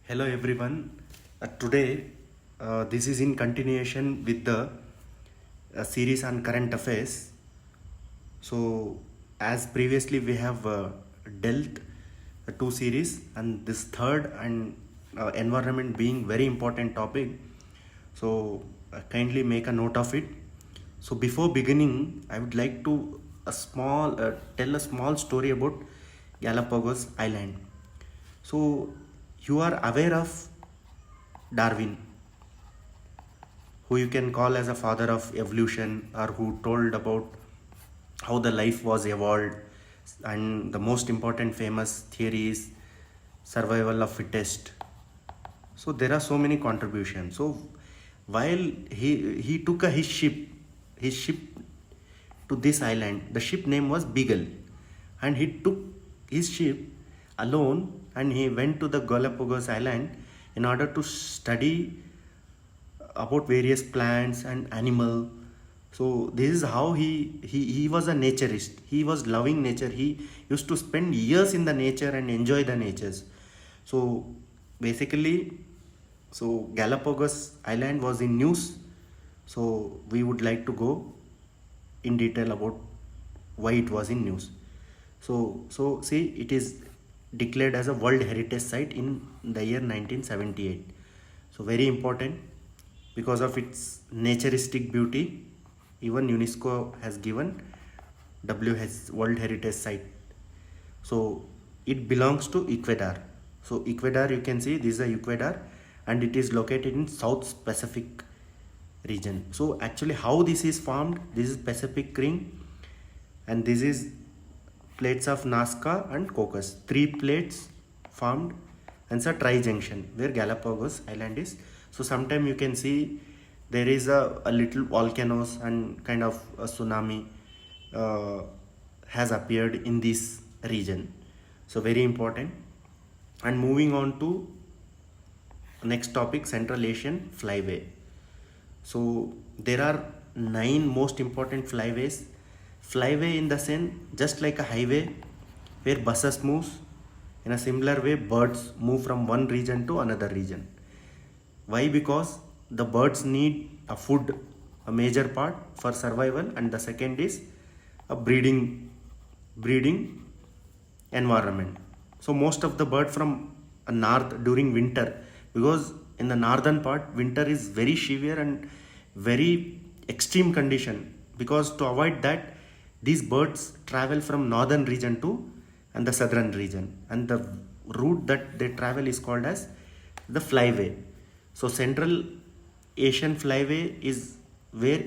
Hello everyone. Today, this is in continuation with the series on current affairs. So, as previously we have dealt two series, and this third and environment being very important topic. So, kindly make a note of it. So, before beginning, I would like to tell a small story about Galapagos Island. So, you are aware of Darwin, who you can call as a father of evolution, or who told about how the life was evolved, and the most important famous theory is survival of fittest. So there are so many contributions. So while he took his ship to this island, the ship name was Beagle, and he took his ship alone and he went to the Galapagos Island in order to study about various plants and animal. So this is how he was a naturist. He was loving nature. He used to spend years in the nature and enjoy the natures. So basically, so Galapagos Island was in news. So we would like to go in detail about why it was in news. So see, it is declared as a World Heritage Site in the year 1978. So very important because of its naturistic beauty. Even UNESCO has given WH World Heritage Site. So it belongs to Ecuador. So Ecuador, you can see this is a Ecuador, and it is located in South Pacific region. So actually how this is formed, this is Pacific ring, and this is plates of Nazca and Cocos. Three plates formed, and it's a tri-junction where Galapagos Island is. So sometime you can see there is a little volcanoes and kind of a tsunami has appeared in this region. So very important. And moving on to next topic, Central Asian Flyway. So there are 9 most important flyways. Flyway in the sense just like a highway where buses moves. In a similar way, birds move from one region to another region. Why? Because the birds need a food, a major part for survival, and the second is a breeding environment. So most of the bird from north during winter, because in the northern part winter is very severe and very extreme condition, because to avoid that these birds travel from northern region to and the southern region, and the route that they travel is called as the flyway. So Central Asian Flyway is where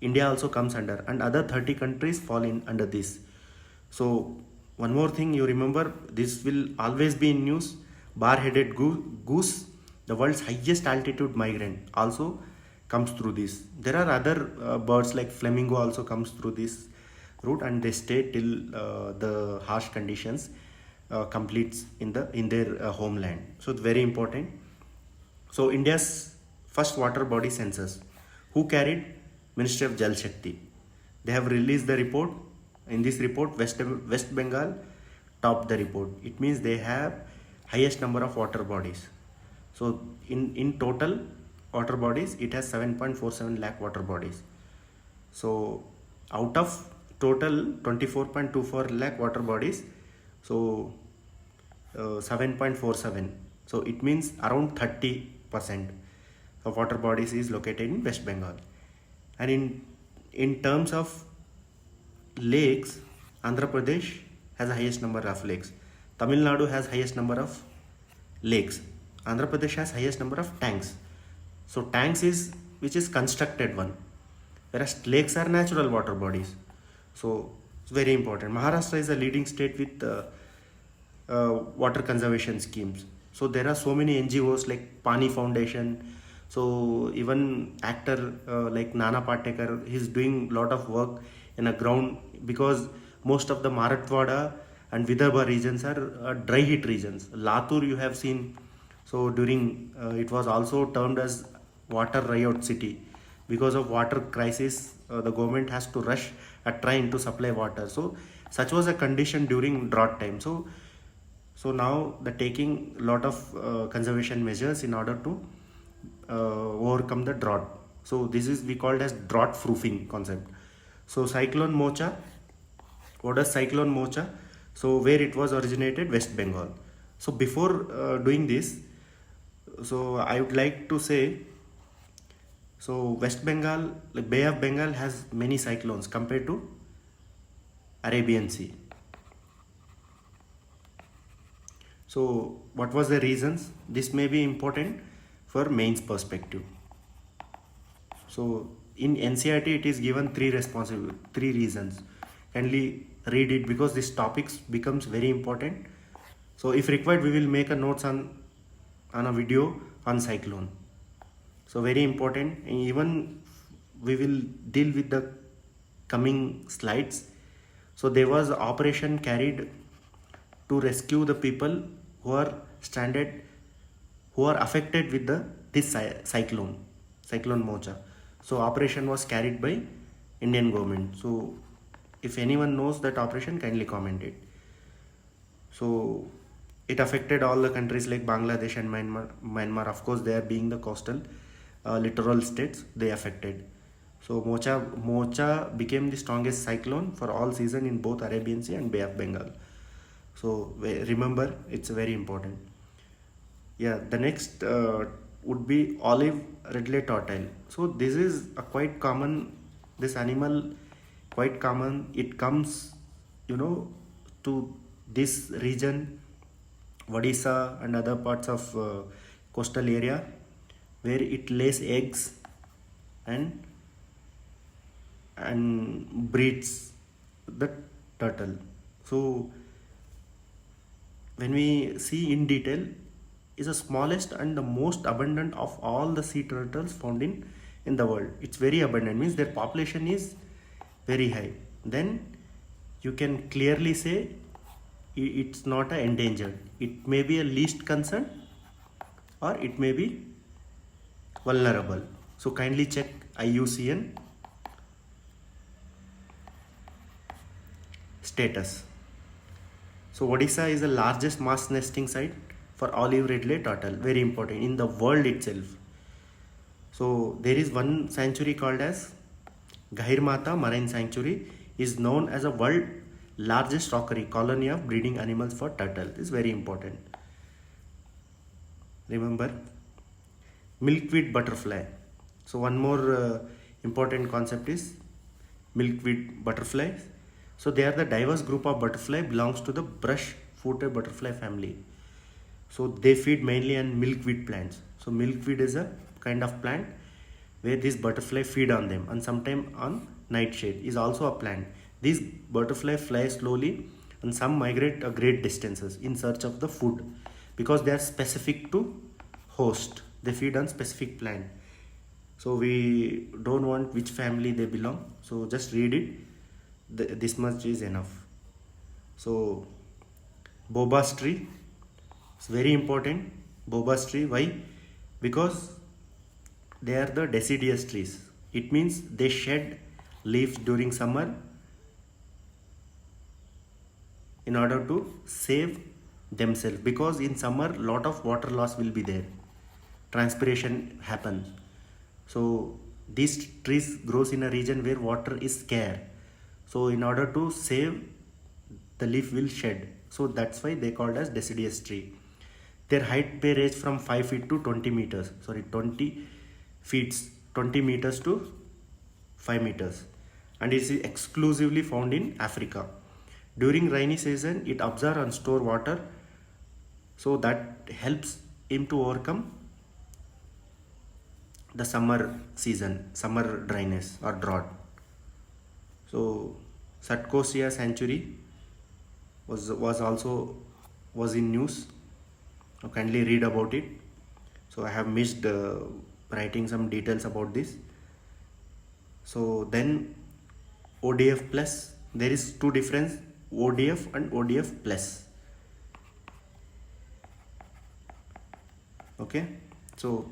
India also comes under, and other 30 countries fall in under this. So one more thing you remember, this will always be in news. Bar-headed goose, the world's highest altitude migrant, also comes through this. There are other birds like flamingo also comes through this route, and they stay till the harsh conditions completes in their homeland. So it's very important. So India's first water body census, who carried? Ministry of Jal Shakti. They have released the report. In this report, West Bengal topped the report. It means they have highest number of water bodies. So in total water bodies, it has 7.47 lakh water bodies. So out of total 24.24 lakh water bodies, so 7.47. So it means around 30% of water bodies is located in West Bengal. And in terms of lakes, Andhra Pradesh has the highest number of lakes. Tamil Nadu has highest number of lakes. Andhra Pradesh has highest number of tanks. So tanks is which is constructed one, whereas lakes are natural water bodies. So it's very important. Maharashtra is a leading state with water conservation schemes. So there are so many NGOs like Pani Foundation. So even actor like Nana Patekar, he's doing lot of work in a ground, because most of the Marathwada and Vidarbha regions are dry heat regions. Latur you have seen. So during it was also termed as water riot city. Because of water crisis, the government has to rush a train to supply water. So such was a condition during drought time. So So now the taking lot of conservation measures in order to overcome the drought. So this is we called as drought proofing concept. So cyclone Mocha, what is cyclone Mocha? So where it was originated, West Bengal. So before doing this, so I would like to say, so West Bengal, like Bay of Bengal has many cyclones compared to Arabian Sea. So what was the reasons? This may be important for mains perspective. So in NCERT it is given three reasons. Kindly read it because this topics becomes very important. So if required, we will make a notes on a video on cyclone. So very important, and even we will deal with the coming slides. So there was operation carried to rescue the people who are stranded, who are affected with this cyclone Mocha. So operation was carried by Indian government. So if anyone knows that operation, kindly comment it. So it affected all the countries like Bangladesh and Myanmar. Of course, they are being the coastal littoral states, they affected. So Mocha became the strongest cyclone for all season in both Arabian Sea and Bay of Bengal. So remember, it's very important. Yeah, the next would be olive ridley tortoise. So this is a quite common, this animal quite common. It comes, to this region, Odisha and other parts of coastal area, where it lays eggs and breeds the turtle. So when we see in detail, is the smallest and the most abundant of all the sea turtles found in the world. It's very abundant, means their population is very high. Then you can clearly say it's not a endangered. It may be a least concern or it may be vulnerable. So kindly check IUCN status. So Odisha is the largest mass nesting site for olive ridley turtle, very important in the world itself. So there is one sanctuary called as Gahirmata Marine Sanctuary, is known as a world largest rockery colony of breeding animals for turtle. This is very important. Remember, milkweed butterfly. So one more important concept is milkweed butterfly. So they are the diverse group of butterfly, belongs to the brush-footed butterfly family. So they feed mainly on milkweed plants. So milkweed is a kind of plant where these butterfly feed on them, and sometimes on nightshade is also a plant. These butterfly fly slowly and some migrate a great distances in search of the food because they are specific to host. They feed on specific plant. So we don't want which family they belong. So just read it. This much is enough. So Boba's tree, it's very important. Boba's tree, why? Because they are the deciduous trees. It means they shed leaves during summer in order to save themselves, because in summer lot of water loss will be there, transpiration happens. So these trees grows in a region where water is scarce. So in order to save, the leaf will shed. So that's why they called as deciduous tree. Their height may range from 5 feet to 20 meters. 20 feet, 20 meters to 5 meters. And it is exclusively found in Africa. During rainy season, it absorbs and store water. So that helps him to overcome the summer season, summer dryness or drought. So Satkosia sanctuary was in news. So kindly read about it. So I have missed writing some details about this. So then ODF plus, there is two difference, ODF and ODF plus. Okay, so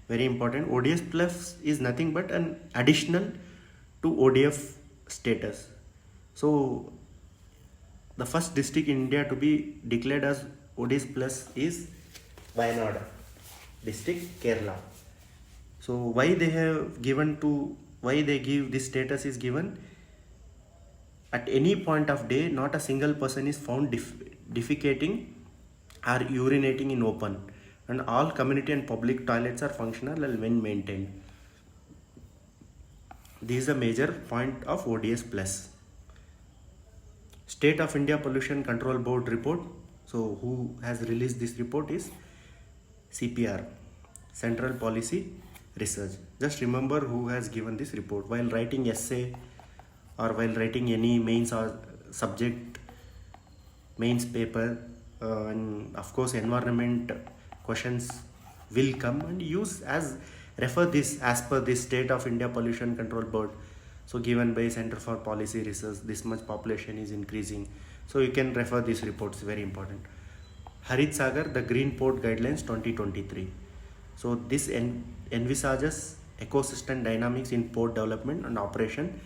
very important. ODS plus is nothing but an additional to ODF status. So the first district in India to be declared as ODS plus is Wayanad district, Kerala. So why they have given to, why they give this status is given, at any point of day not a single person is found defecating or urinating in open, and all community and public toilets are functional and well maintained. This is a major point of ODS plus. State of India Pollution Control Board report. So who has released this report is CPR, Central Policy Research. Just remember who has given this report. While writing essay or while writing any mains or subject mains paper, and of course environment questions will come, and use as refer this as per this State of India Pollution Control Board. So given by Center for Policy Research, this much population is increasing. So you can refer these reports, very important. Harit Sagar, the Green Port Guidelines 2023. So this envisages ecosystem dynamics in port development and operation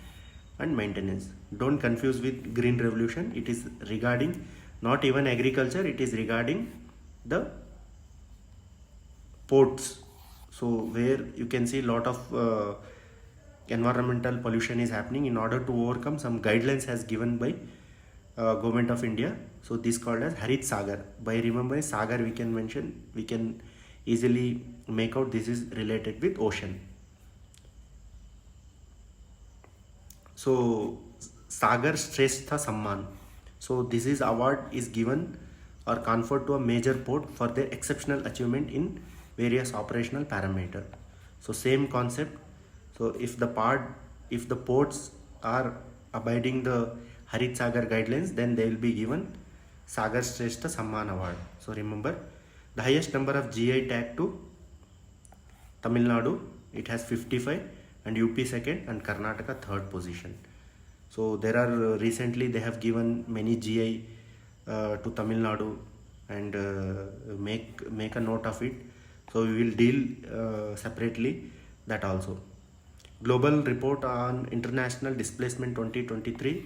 and maintenance. Don't confuse with Green Revolution. It is regarding not even agriculture, it is regarding the ports. So where you can see a lot of environmental pollution is happening. In order to overcome, some guidelines has given by Government of India. So this called as Harit Sagar. By remembering Sagar, we can mention, we can easily make out this is related with ocean. So Sagar Shrestha Samman. So this is award is given or conferred to a major port for their exceptional achievement in various operational parameters. So same concept. So if the ports are abiding the Harit Sagar guidelines, then they will be given Sagar Shrestha Samman award. So remember, the highest number of GI tag to Tamil Nadu, it has 55, and UP second and Karnataka third position. So there are recently they have given many GI to Tamil Nadu, and make a note of it. So we will deal separately that also. Global report on International Displacement 2023.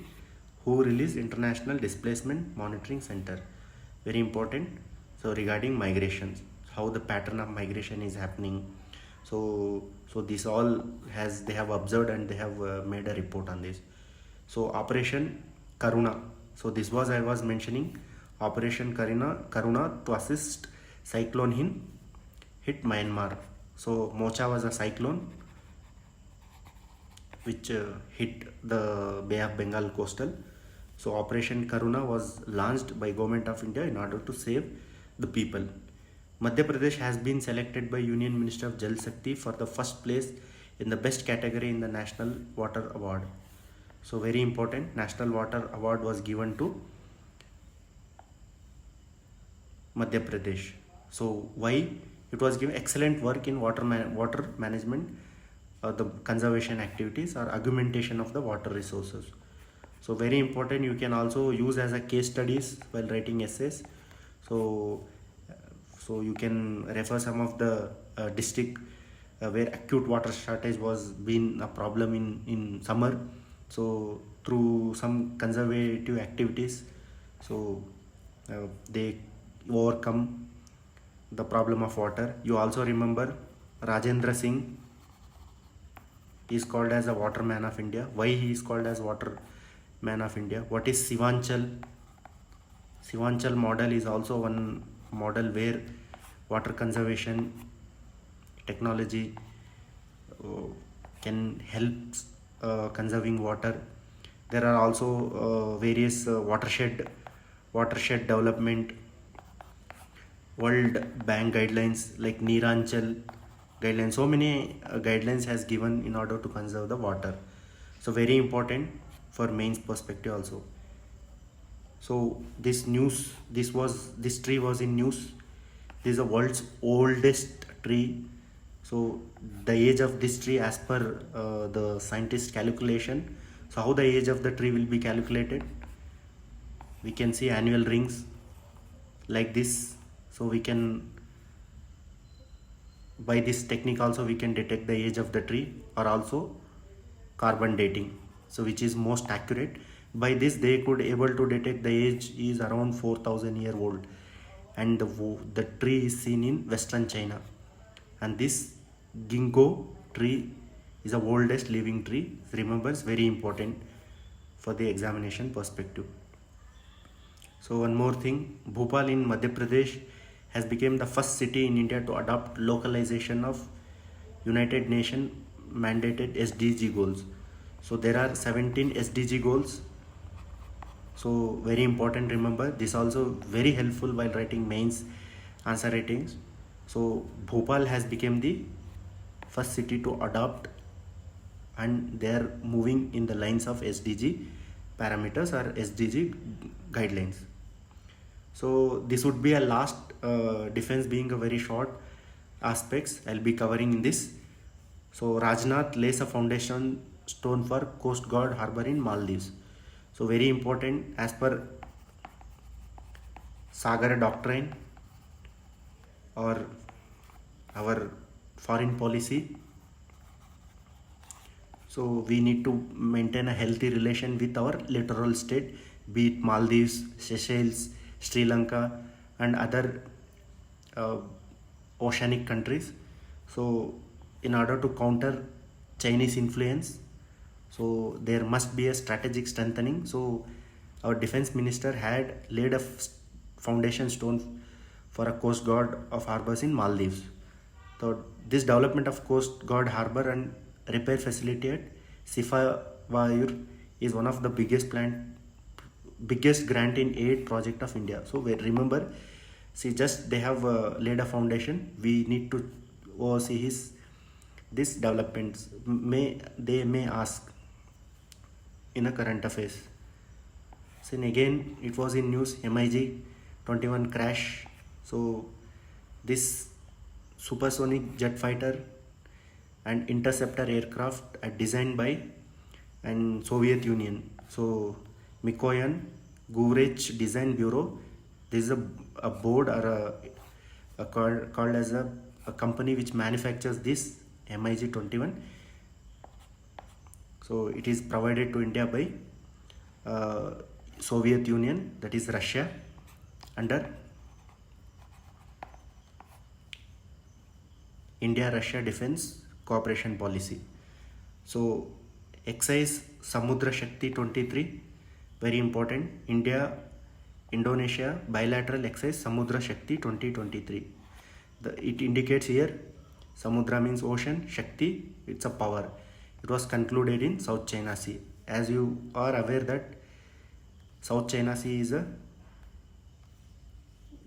Who released International Displacement Monitoring Center? Very important. So regarding migrations, how the pattern of migration is happening. So this all they have observed, and they have made a report on this. So Operation Karuna. So this was, I was mentioning, Operation Karuna to assist cyclone hit Myanmar. So Mocha was a cyclone which hit the Bay of Bengal coastal. So Operation Karuna was launched by Government of India in order to save the people. Madhya Pradesh has been selected by Union Minister of Jal Shakti for the first place in the best category in the National Water Award. So very important, National Water Award was given to Madhya Pradesh. So why? It was given excellent work in water management, the conservation activities or augmentation of the water resources. So very important, you can also use as a case studies while writing essays. So you can refer some of the district where acute water shortage was been a problem in summer. So through some conservative activities, so they overcome the problem of water. You also remember Rajendra Singh is called as a water man of India. Why he is called as water man of India? What is Sivanchal? Sivanchal model is also one model where water conservation technology can help conserving water. There are also various watershed development, World Bank guidelines like Neeranchal guidelines. So many guidelines has given in order to conserve the water. So very important for mains perspective also. So this tree was in news. This is the world's oldest tree. So the age of this tree, as per the scientist calculation, so how the age of the tree will be calculated? We can see annual rings like this. So we can, by this technique also, we can detect the age of the tree, or also carbon dating, so which is most accurate. By this they could able to detect the age is around 4000 year old, and the tree is seen in western China. And this ginkgo tree is the oldest living tree. Remember, it's very important for the examination perspective. So one more thing, Bhopal in Madhya Pradesh has become the first city in India to adopt localization of United Nations mandated SDG goals. So there are 17 SDG goals. So very important, remember, this also very helpful while writing mains answer ratings. So Bhopal has become the first city to adopt, and they are moving in the lines of SDG parameters or SDG guidelines. So this would be a last defense, being a very short aspects I'll be covering in this. So Rajnath lays a foundation stone for Coast Guard Harbour in Maldives. So very important as per Sagar doctrine or our foreign policy. So we need to maintain a healthy relation with our littoral state, be it Maldives, Seychelles, Sri Lanka and other oceanic countries. So in order to counter Chinese influence, so there must be a strategic strengthening. So our defense minister had laid a foundation stone for a coast guard of harbors in Maldives. So this development of coast guard harbor and repair facility at Sifavayur is one of the biggest grant in aid project of India. So remember, see, just they have laid a foundation. We need to oversee this developments. They may ask in a current affairs. So again, it was in news, MiG-21 crash. So this supersonic jet fighter and interceptor aircraft are designed by and Soviet Union. So Mikoyan Gurevich Design Bureau. This is a board or called as a company which manufactures this MiG-21. So it is provided to India by Soviet Union, that is Russia, under India-Russia Defense Cooperation Policy. So exercise Samudra Shakti 23, very important. India-Indonesia bilateral exercise Samudra Shakti 2023. It indicates here Samudra means ocean, Shakti it's a power. It was concluded in South China Sea. As you are aware that South China Sea is a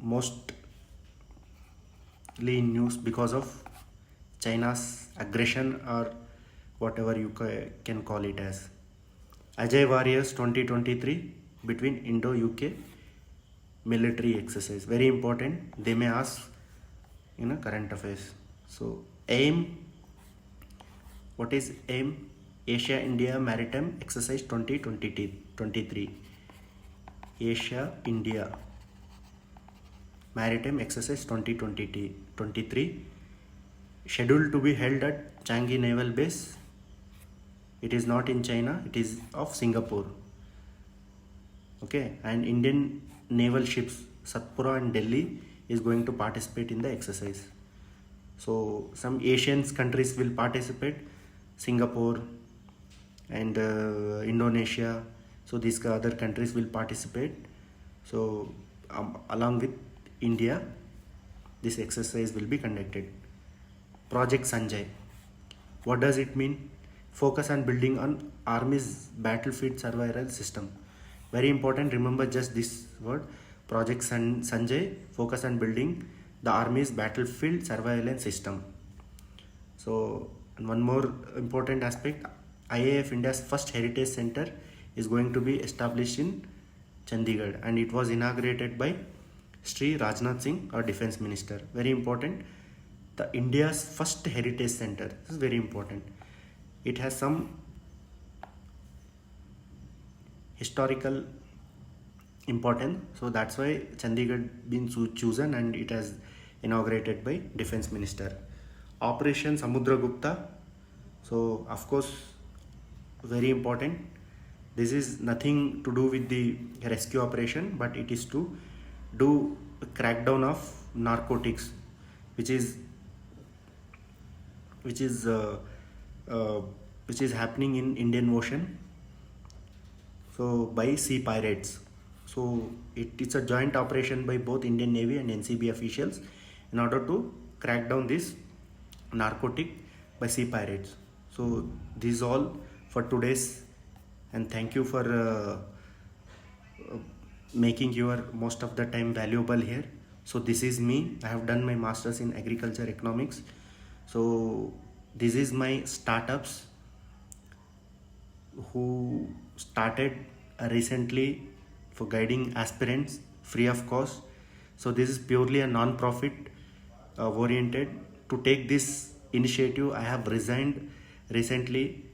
mostly in news because of China's aggression or whatever you can call it as. Ajay Warriors 2023 between Indo-UK military exercise. Very important. They may ask in a current affairs. So AIM, what is AIM? Asia-India Maritime Exercise 2023. Asia-India Maritime Exercise 2023. Scheduled to be held at Changi Naval Base. It is not in China, it is of Singapore. Okay, and Indian naval ships Satpura and Delhi is going to participate in the exercise. So some Asian countries will participate, Singapore and Indonesia. So these other countries will participate. So along with India, this exercise will be conducted. Project Sanjay. What does it mean? Focus on building on Army's battlefield survival system. Very important, remember just this word. Project Sanjay, focus on building the Army's battlefield surveillance system. So one more important aspect, IAF India's first heritage center is going to be established in Chandigarh, and it was inaugurated by Sri Rajnath Singh, our defense minister. Very important, the India's first heritage center. This is very important. It has some historical importance, so that's why Chandigarh been chosen and it has inaugurated by defense minister. Operation Samudragupta. So of course very important. This is nothing to do with the rescue operation, but it is to do a crackdown of narcotics, which is which is uh, uh, which is happening in Indian Ocean. So by sea pirates. So it's a joint operation by both Indian Navy and NCB officials in order to crack down this narcotic by sea pirates. So this is all for today's, and thank you for making your most of the time valuable here. So this is me. I have done my masters in agriculture economics. So this is my startups who started recently for guiding aspirants free of cost. So this is purely a non-profit oriented. To take this initiative, I have resigned recently.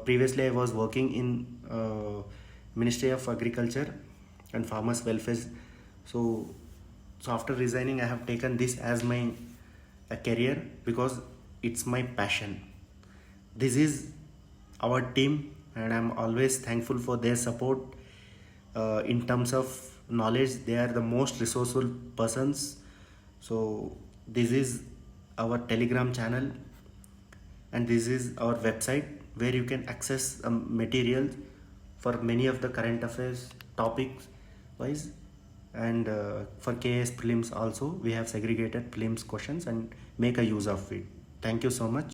Previously, I was working in Ministry of Agriculture and Farmers Welfare. So, so after resigning, I have taken this as my career because it's my passion. This is our team, and I'm always thankful for their support. In terms of knowledge, they are the most resourceful persons. So this is our Telegram channel, and this is our website where you can access materials for many of the current affairs topics wise, and for KS prelims also we have segregated prelims questions and make a use of it. Thank you so much.